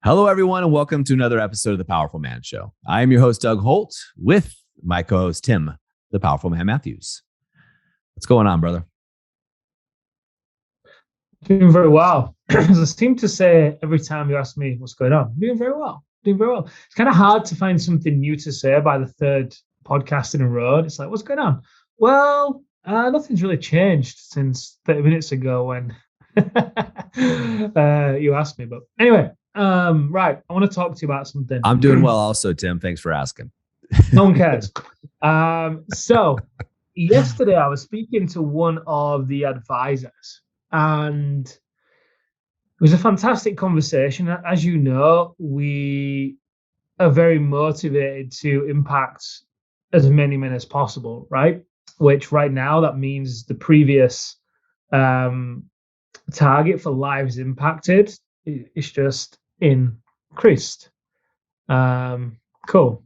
Hello, everyone, and welcome to another episode of The Powerful Man Show. I am your host, Doug Holt, with my co-host, Tim, The Powerful Man Matthews. What's going on, brother? Doing very well. As I seem to say every time you ask me what's going on, doing very well. Doing very well. It's kind of hard to find something new to say by the third podcast in a row. It's like, what's going on? Well, nothing's really changed since 30 minutes ago when you asked me. But anyway, right. I want to talk to you about something. I'm doing well also, Tim. Thanks for asking. No one cares. So yesterday I was speaking to one of the advisors, and it was a fantastic conversation. As you know, we are very motivated to impact as many men as possible, right? Which right now that means the previous target for lives impacted is just increased. Cool.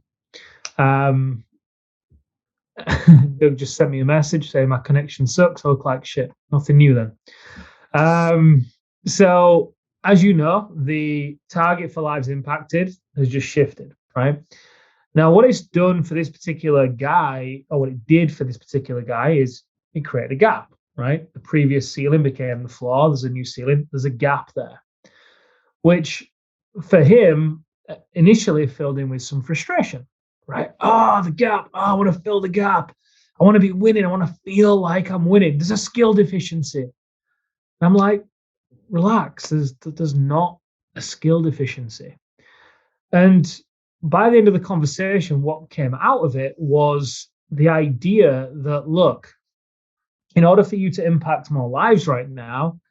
Doug just sent me a message saying my connection sucks. I look like shit. Nothing new then. So as you know, the target for lives impacted has just shifted, right? Now, what it's done for this particular guy, or what it did for this particular guy, is it created a gap, right? The previous ceiling became the floor. There's a new ceiling. There's a gap there, which for him initially filled in with some frustration, right? Oh, the gap. Oh, I want to fill the gap. I want to be winning. I want to feel like I'm winning. There's a skill deficiency. And I'm like, relax. There's not a skill deficiency. And by the end of the conversation, what came out of it was the idea that, look, in order for you to impact more lives right now,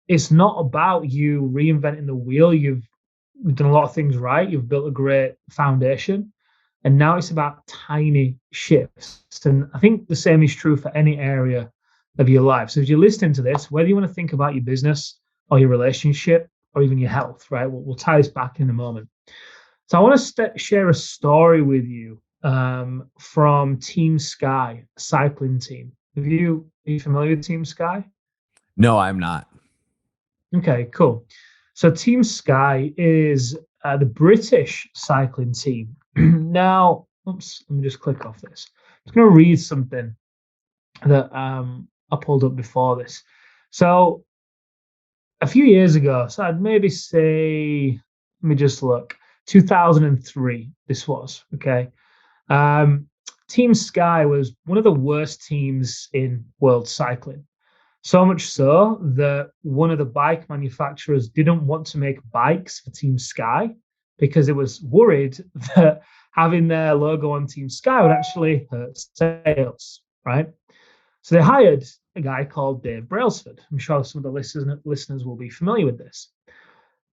it's not about you reinventing the wheel. You've done a lot of things right. You've built a great foundation. And now it's about tiny shifts. And I think the same is true for any area of your life. So if you're listening to this, whether you want to think about your business or your relationship or even your health, right? We'll tie this back in a moment. So I want to share a story with you from Team Sky, a cycling team. Are you familiar with Team Sky? No, I'm not. Okay, cool. So Team Sky is the British cycling team. Now, oops, let me just click off this. I'm just going to read something that I pulled up before this. So a few years ago, so I'd maybe say, let me just look, 2003, this was, okay? Team Sky was one of the worst teams in world cycling. So much so that one of the bike manufacturers didn't want to make bikes for Team Sky because it was worried that having their logo on Team Sky would actually hurt sales, right? So they hired a guy called Dave Brailsford. I'm sure some of the listeners will be familiar with this.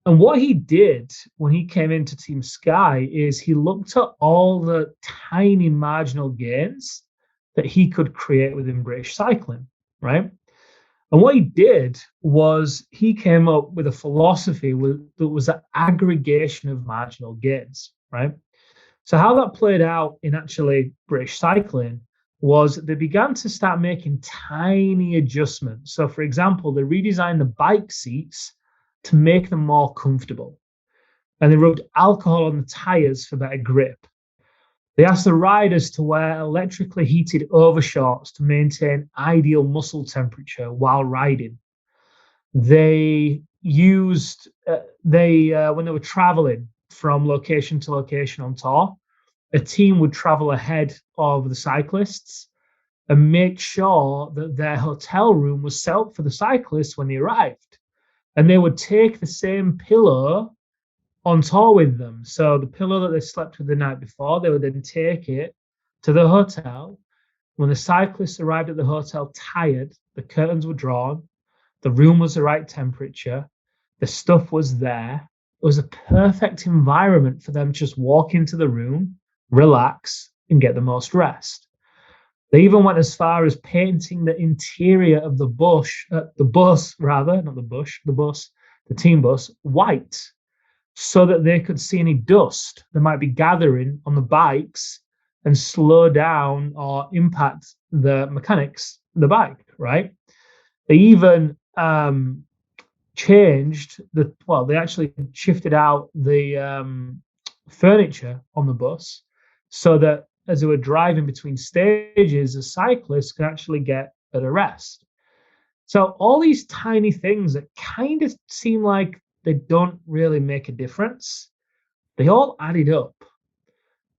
And what he did when he came into Team Sky is he looked at all the tiny marginal gains that he could create within British cycling, right? And what he did was he came up with a philosophy that was an aggregation of marginal gains, right? So how that played out in actually British cycling was they began to start making tiny adjustments. So for example, they redesigned the bike seats to make them more comfortable. And they rubbed alcohol on the tires for better grip. They asked the riders to wear electrically heated overshorts to maintain ideal muscle temperature while riding. They used, when they were traveling from location to location on tour, a team would travel ahead of the cyclists and make sure that their hotel room was set up for the cyclists when they arrived. And they would take the same pillow on tour with them. So the pillow that they slept with the night before, they would then take it to the hotel. When the cyclists arrived at the hotel tired, the curtains were drawn, the room was the right temperature, the stuff was there. It was a perfect environment for them to just walk into the room, relax, and get the most rest. They even went as far as painting the interior of the team bus, white, so that they could see any dust that might be gathering on the bikes and slow down or impact the mechanics of the bike, right? They even they actually shifted out the furniture on the bus so that as they were driving between stages, the cyclists could actually get at a rest. So all these tiny things that kind of seem like they don't really make a difference, they all added up.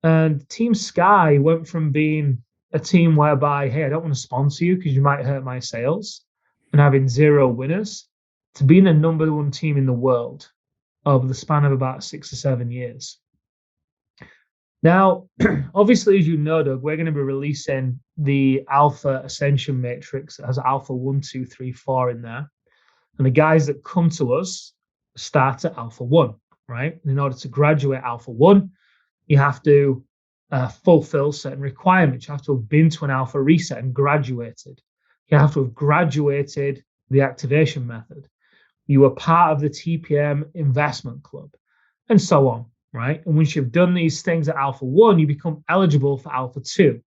And Team Sky went from being a team whereby, hey, I don't want to sponsor you because you might hurt my sales, and having zero winners, to being the number one team in the world over the span of about 6 or 7 years. Now, obviously, as you know, Doug, we're going to be releasing the Alpha Ascension Matrix that has Alpha 1, 2, 3, 4 in there. And the guys that come to us start at Alpha 1, right? And in order to graduate Alpha 1, you have to fulfill certain requirements. You have to have been to an Alpha reset and graduated. You have to have graduated the activation method. You were part of the TPM investment club, and so on, right? And once you've done these things at Alpha 1, you become eligible for Alpha 2.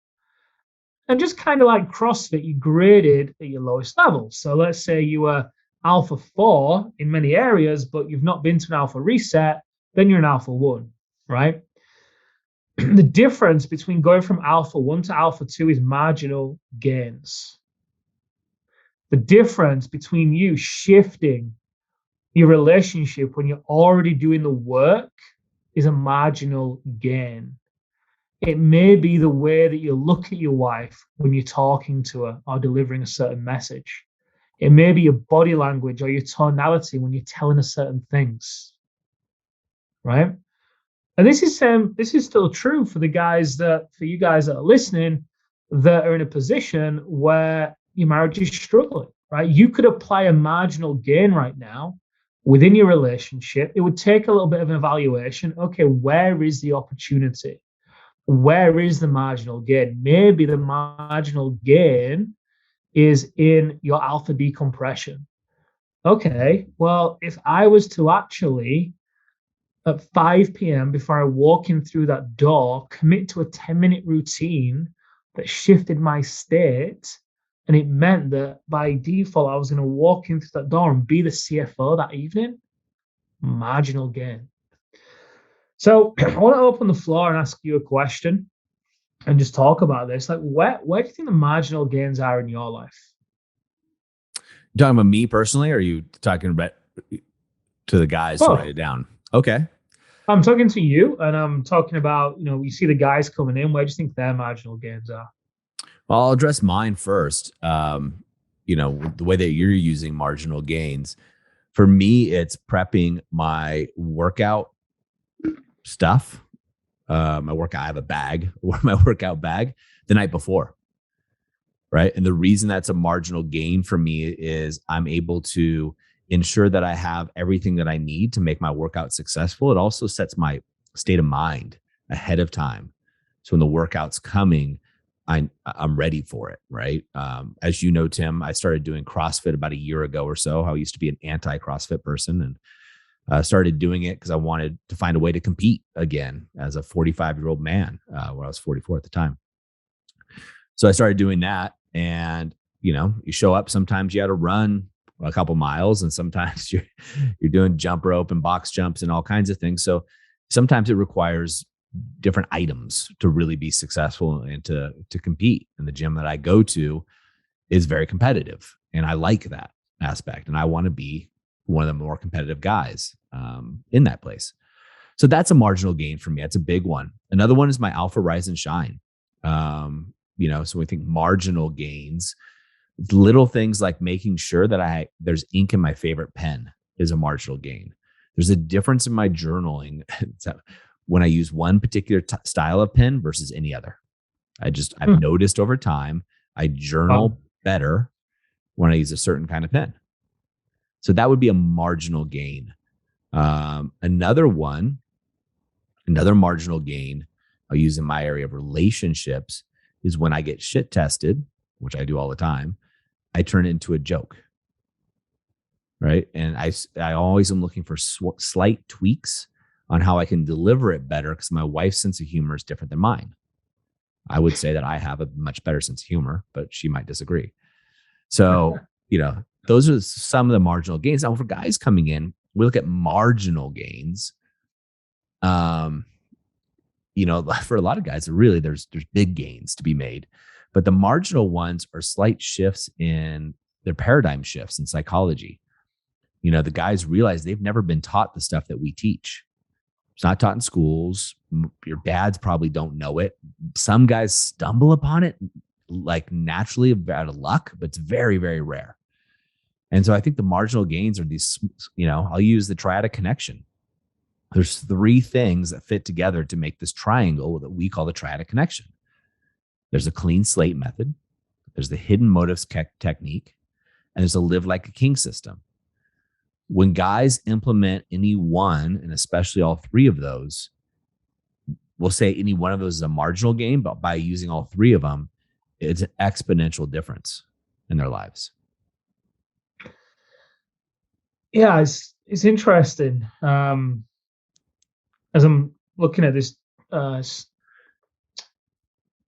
And just kind of like CrossFit, you graded at your lowest level. So let's say you were Alpha 4 in many areas, but you've not been to an Alpha reset, then you're an Alpha 1, right? The difference between going from Alpha 1 to Alpha 2 is marginal gains. The difference between you shifting your relationship when you're already doing the work is a marginal gain. It may be the way that you look at your wife when you're talking to her or delivering a certain message. It may be your body language or your tonality when you're telling her certain things, right? And this is still true for you guys that are listening that are in a position where your marriage is struggling, right? You could apply a marginal gain right now within your relationship. It would take a little bit of an evaluation. Okay, where is the opportunity? Where is the marginal gain? Maybe the marginal gain is in your alpha decompression. Okay, well, if I was to actually at 5 p.m. before I walk in through that door, commit to a 10-minute routine that shifted my state. And it meant that by default, I was going to walk in through that door and be the CFO that evening. Marginal gain. So I want to open the floor and ask you a question and just talk about this. Like, where do you think the marginal gains are in your life? You talking about me personally, or are you talking about to the guys to write it down? Okay. I'm talking to you, and I'm talking about, you see the guys coming in. Where do you think their marginal gains are? Well, I'll address mine first. The way that you're using marginal gains. For me, it's prepping my workout stuff. I have a bag, my workout bag the night before. Right. And the reason that's a marginal gain for me is I'm able to ensure that I have everything that I need to make my workout successful. It also sets my state of mind ahead of time. So when the workout's coming, I'm ready for it. Right. As you know, Tim, I started doing CrossFit about a year ago or so. I used to be an anti-CrossFit person and started doing it because I wanted to find a way to compete again as a 45-year-old man, when I was 44 at the time. So I started doing that. And, you show up, sometimes you got to run a couple miles, and sometimes you're doing jump rope and box jumps and all kinds of things. So sometimes it requires different items to really be successful and to compete. And the gym that I go to is very competitive, and I like that aspect. And I want to be one of the more competitive guys in that place. So that's a marginal gain for me. That's a big one. Another one is my Alpha Rise and Shine. So we think marginal gains, little things like making sure that there's ink in my favorite pen is a marginal gain. There's a difference in my journaling when I use one particular style of pen versus any other. I've noticed over time, I journal better when I use a certain kind of pen. So that would be a marginal gain. Another marginal gain I'll use in my area of relationships is when I get shit tested, which I do all the time, I turn it into a joke. Right. And I always am looking for slight tweaks on how I can deliver it better, because my wife's sense of humor is different than mine. I would say that I have a much better sense of humor, but she might disagree. So, those are some of the marginal gains. Now, for guys coming in, we look at marginal gains. Um, for a lot of guys, really there's big gains to be made, but the marginal ones are slight shifts in their paradigm shifts in psychology. The guys realize they've never been taught the stuff that we teach. It's not taught in schools. Your dads probably don't know it. Some guys stumble upon it like naturally out of luck, but it's very, very rare. And so I think the marginal gains are these, I'll use the triadic connection. There's three things that fit together to make this triangle that we call the triadic connection. There's a clean slate method, there's the hidden motives technique, and there's a live like a king system. When guys implement any one, and especially all three of those, we'll say any one of those is a marginal gain, but by using all three of them, it's an exponential difference in their lives. Yeah, it's interesting. As I'm looking at this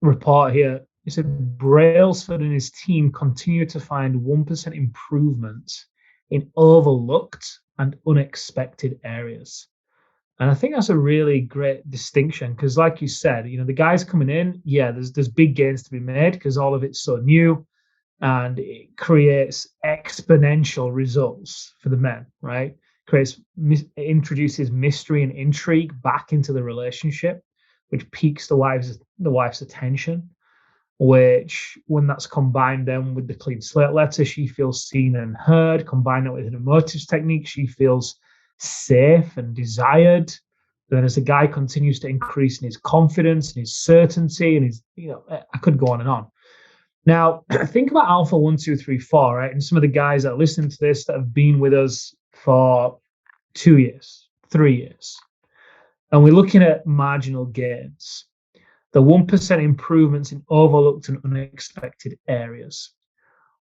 report here, it said Brailsford and his team continue to find 1% improvements in overlooked and unexpected areas. And I think that's a really great distinction because, like you said, the guys coming in, yeah, there's big gains to be made because all of it's so new and it creates exponential results for the men, right? Introduces mystery and intrigue back into the relationship, which piques the wife's attention. Which, when that's combined then with the clean slate letter, she feels seen and heard. Combine it with an emotives technique, she feels safe and desired. Then, as the guy continues to increase in his confidence and his certainty, and I could go on and on. Now, think about Alpha 1, 2, 3, 4, right? And some of the guys that are listening to this that have been with us for 2 years, 3 years. And we're looking at marginal gains, the 1% improvements in overlooked and unexpected areas.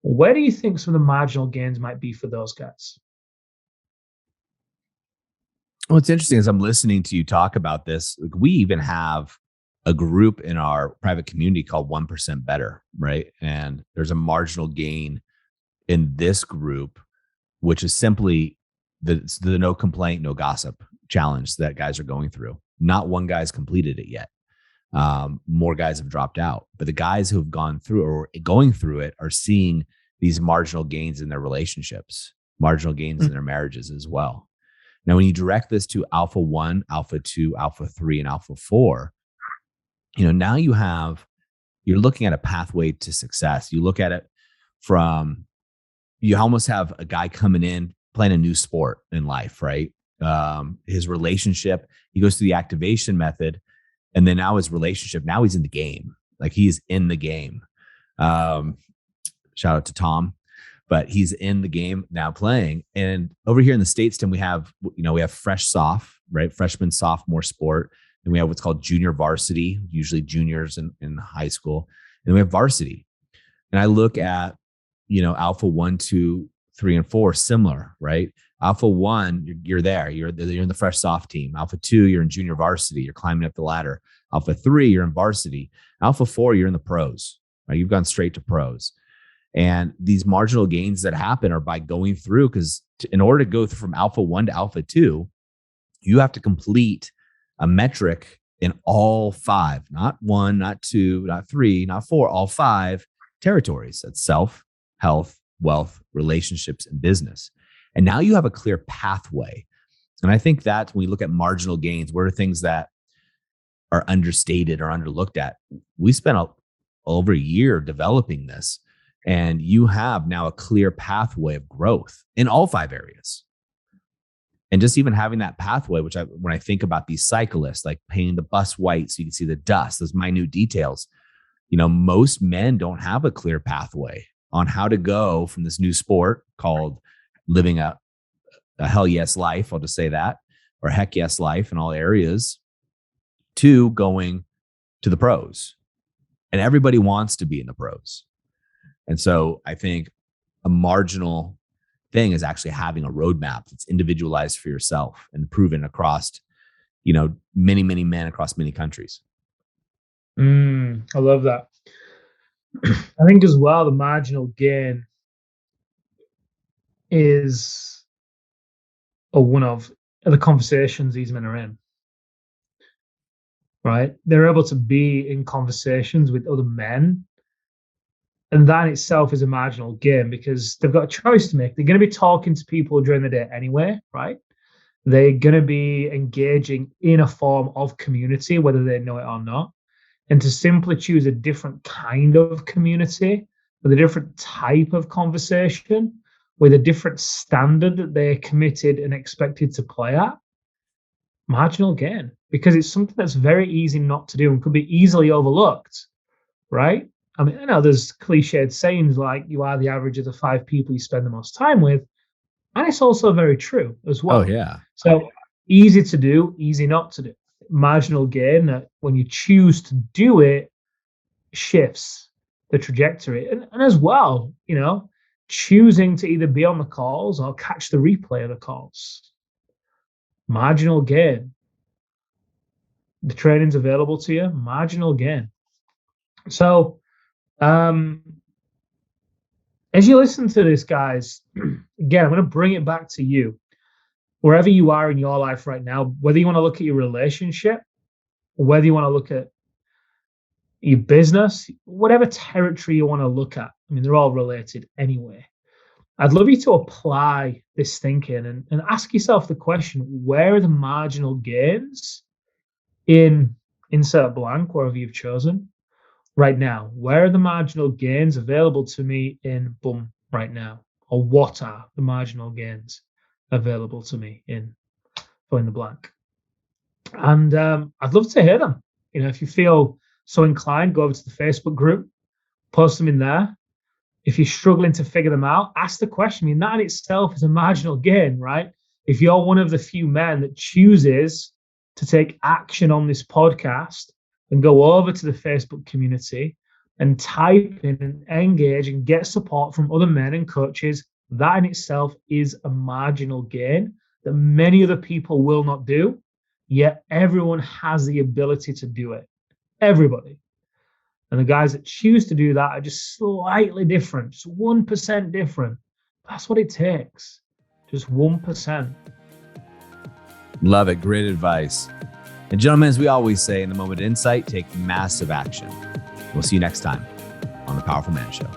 Where do you think some of the marginal gains might be for those guys? What's interesting is I'm listening to you talk about this. Like, we even have a group in our private community called 1% Better, right? And there's a marginal gain in this group, which is simply the no complaint, no gossip challenge that guys are going through. Not one guy's completed it yet. More guys have dropped out, but the guys who have gone through or going through it are seeing these marginal gains in their relationships, marginal gains in their marriages as well. Now, when you direct this to Alpha 1, Alpha 2, Alpha 3, and Alpha 4, now you're looking at a pathway to success. You look at it from, you almost have a guy coming in playing a new sport in life, right? His relationship, he goes through the activation method. And then now his relationship, now he's in the game. Like, he's in the game. Shout out to Tom, but he's in the game now playing. And over here in the States, Tim, we have fresh soft, right? Freshman, sophomore sport. And we have what's called junior varsity, usually juniors in high school. And we have varsity. And I look at, Alpha 1, 2, 3, and 4, similar, right? Alpha 1, you're there. You're in the fresh soft team. Alpha 2, you're in junior varsity. You're climbing up the ladder. Alpha 3, you're in varsity. Alpha 4, you're in the pros. Right? You've gone straight to pros. And these marginal gains that happen are by going through, because in order to go from Alpha 1 to Alpha 2, you have to complete a metric in all 5, not 1, not 2, not 3, not 4, all 5 territories. That's self, health, wealth, relationships, and business. And now you have a clear pathway. And I think that when we look at marginal gains, what are things that are understated or underlooked at? We spent over a year developing this, and you have now a clear pathway of growth in all 5 areas. And just even having that pathway, when I think about these cyclists, like painting the bus white so you can see the dust, those minute details, most men don't have a clear pathway on how to go from this new sport called living a hell yes life, I'll just say that, or heck yes life in all areas, to going to the pros. And everybody wants to be in the pros. And so I think a marginal thing is actually having a roadmap that's individualized for yourself and proven across, many, many men across many countries. I love that. I think as well, the marginal gain is or one of the conversations these men are in, right? They're able to be in conversations with other men. And that in itself is a marginal gain because they've got a choice to make. They're going to be talking to people during the day anyway, right? They're going to be engaging in a form of community, whether they know it or not. And to simply choose a different kind of community with a different type of conversation, with a different standard that they're committed and expected to play at, marginal gain, because it's something that's very easy not to do and could be easily overlooked, right? I mean, I know there's cliched sayings like you are the average of the 5 people you spend the most time with. And it's also very true as Oh, well. yeah. So easy to do, easy not to do. Marginal gain that when you choose to do it shifts the trajectory. And as well, choosing to either be on the calls or catch the replay of the calls. Marginal gain. The training's available to you, marginal gain. So as you listen to this, guys, again, I'm going to bring it back to you. Wherever you are in your life right now, whether you want to look at your relationship, or whether you want to look at your business, whatever territory you want to look at, I mean, they're all related anyway. I'd love you to apply this thinking and ask yourself the question, where are the marginal gains in insert blank, wherever you've chosen right now? Where are the marginal gains available to me in boom right now? Or what are the marginal gains available to me in fill in the blank? And I'd love to hear them. If you feel so inclined, go over to the Facebook group, post them in there. If you're struggling to figure them out, ask the question. I mean, that in itself is a marginal gain, right? If you're one of the few men that chooses to take action on this podcast and go over to the Facebook community and type in and engage and get support from other men and coaches, that in itself is a marginal gain that many other people will not do. Yet everyone has the ability to do it. Everybody. And the guys that choose to do that are just slightly different, just 1% different. That's what it takes. Just 1%. Love it. Great advice. And gentlemen, as we always say, in the moment of insight, take massive action. We'll see you next time on The Powerful Man Show.